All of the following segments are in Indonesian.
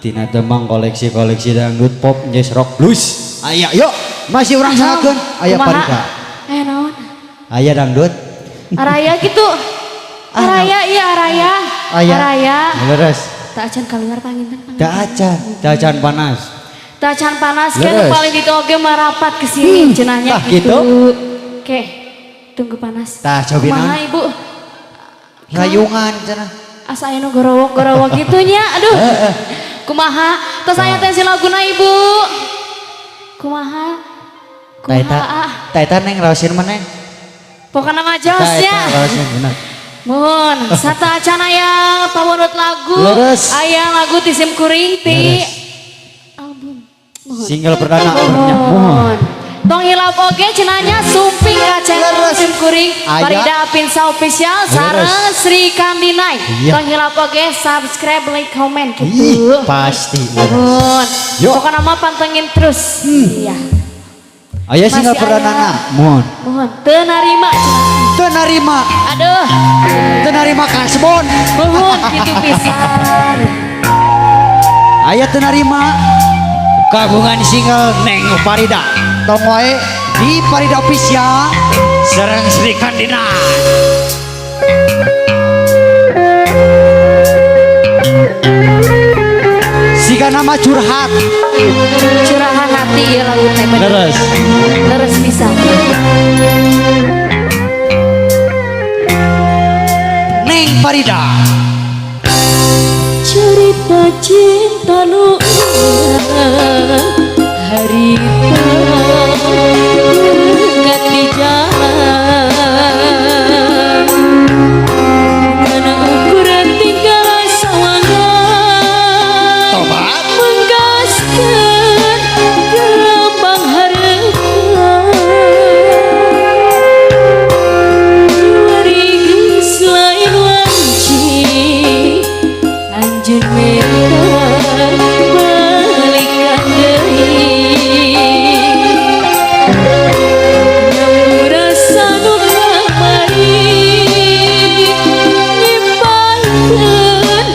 Tina Demang koleksi-koleksi dangdut pop jazz rock blues. Aya yuk masih orang sakeun aya Parida. Naon? Aya dangdut. Araya gitu. Araya iya araya. Araya. Leres. Tak acan kaluar panginten. Da acan panas. Tak acan panas kan paling gitu oge marapat ke sini cenahnya gitu. Oke. Tunggu panas. Tah cobina. Kumaha Ibu? Layungan cenah. Asa aya nu gorowok-gorowok gitunya. Aduh. Kumaha? Tos aya teh laguna Ibu. Kumaha? Taeta neng raosin meneh. Pokoknya mah josnya. Mohon, sata acan aya pamunut lagu. Aya lagu ti Sim Kuring ti album. Single perdana. Mohon. Tong hilap oge cenanya sumping ka channel Sim Kuring Parida Pinsa Official sareng Sri Kandinai. Tong hilap oge subscribe, like, comment gitu. Pasti. Mohon. Pokoknya mah pantengin terus. Iya. Aya single perdana. Mohon. Mohon teu narima. Teu narima. Aduh. Teu narima kasbon. Mohon kitu pisan. Aya teu narima kagungan single Neng Parida. Tong wae di Parida Official sareng Sri Kandina. Siga nama curhat. Curahan hati ya lagu teh bener. Leres pisan. Neng Parida. Cerita cinta nu harita ingat di jalan mana ukuran tinggal sawangan Tobat menggaskan gelombang harapan waringin selain wanci anjun merah balikan deui yang rasa nu kamari nyimpankeun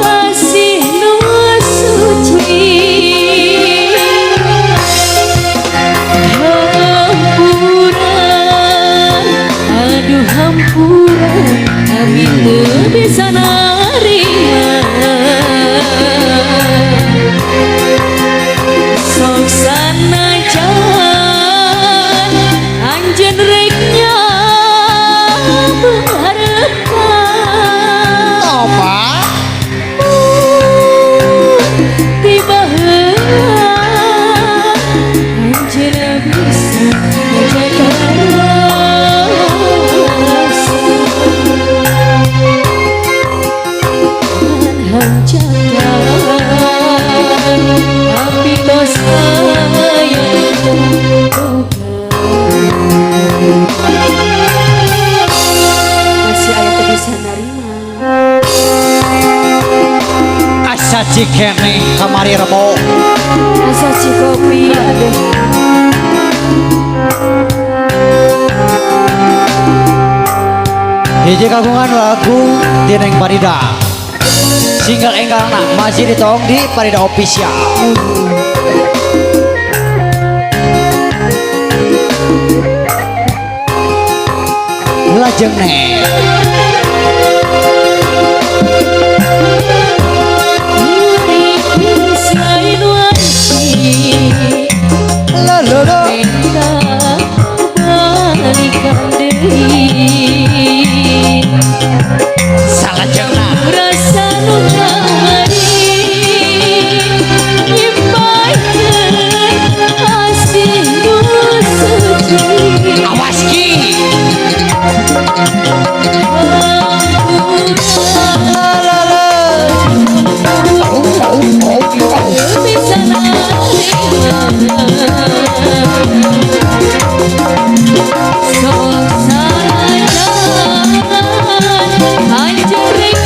kasih nu suci hampuran aduh hampuran kami teu bisa narima sok sanajan anjeun rek mengharapkan Tobat tiba anjeun bisa menjaga rasa hancakan tapi tos aya masih aya teu bisa narima asa cikene kamari rebo. asa si kopi aduh Hiji kagungan lagu di Neng Parida. Single enggalna masih ditong di Parida Official. Lajeng Neng. waringin selain wanci Lo. Balikan deui Salajengna. rasa nu kamari nyimpankeun kasih nu suci Awas ki. bisa narima sok sanajan anjeun rek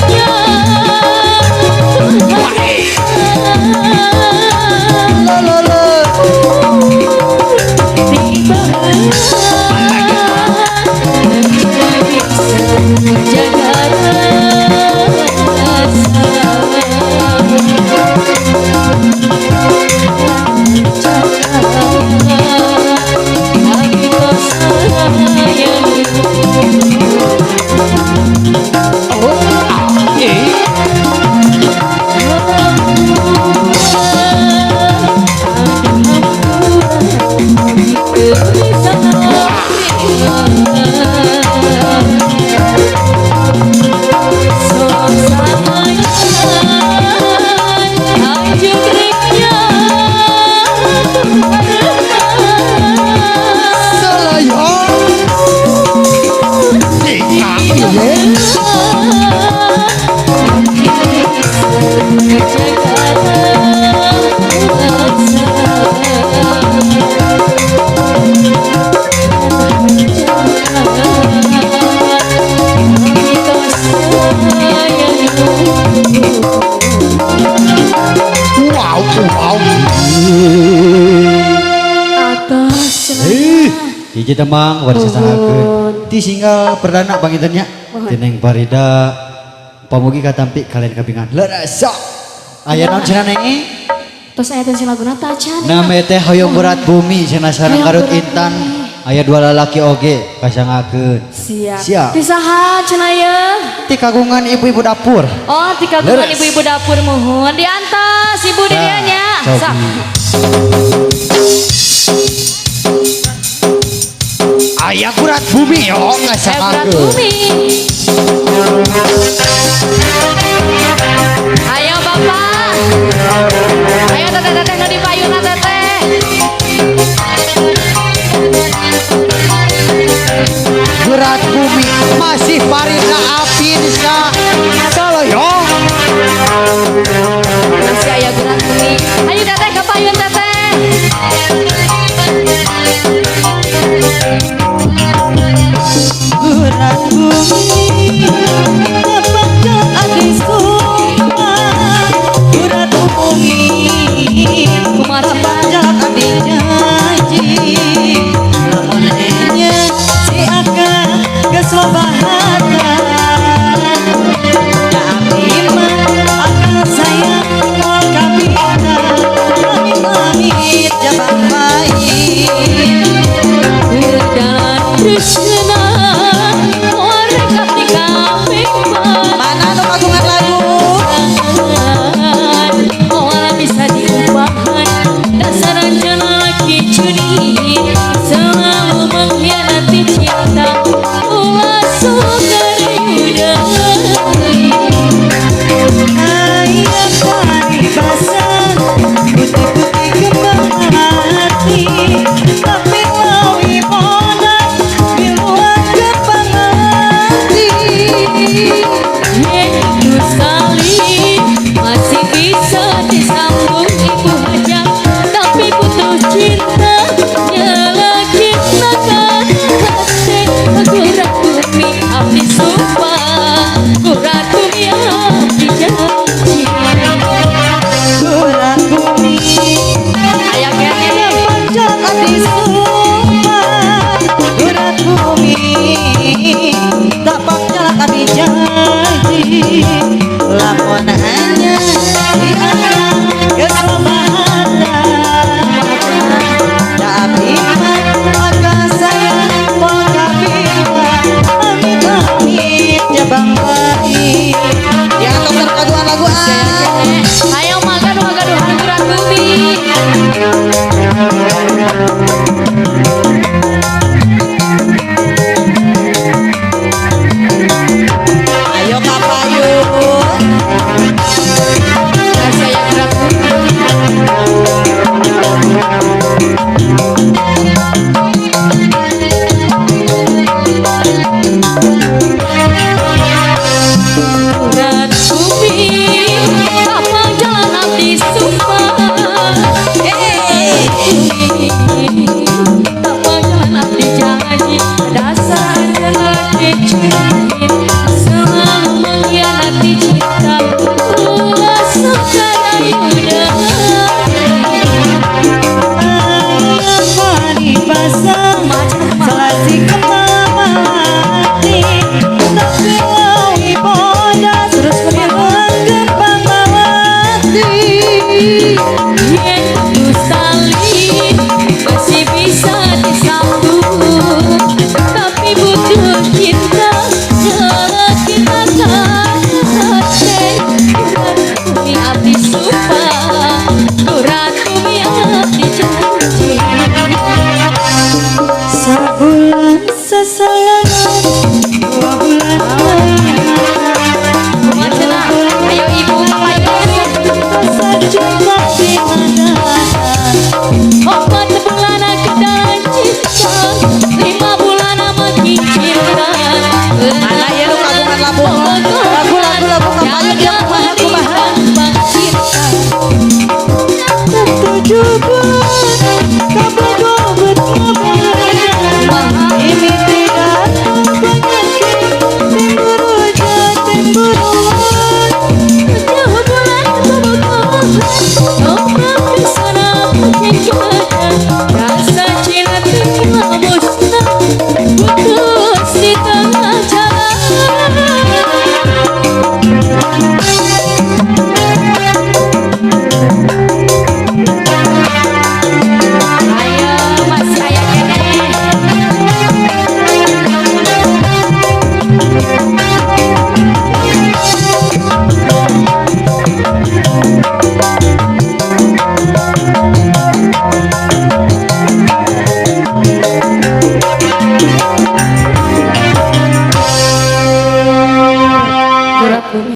hiji temang wadah sasahakeun ti singal perdana bangitanya tineng Parida pamugi katampi kalian kabingan leres sok aya naon cenah neng Terus aya teh si laguna tacan. nama teh hoyong berat bumi cenah sareng karut intan aya dua lalaki oge kasangakeun Siap. Di saha cenah ye? ti kagungan ibu-ibu dapur Oh, di kagungan Leres. ibu-ibu dapur muhun diantos ibu dirianya. Sok. aya berat bumi yo Berat ngasangakeun bumi.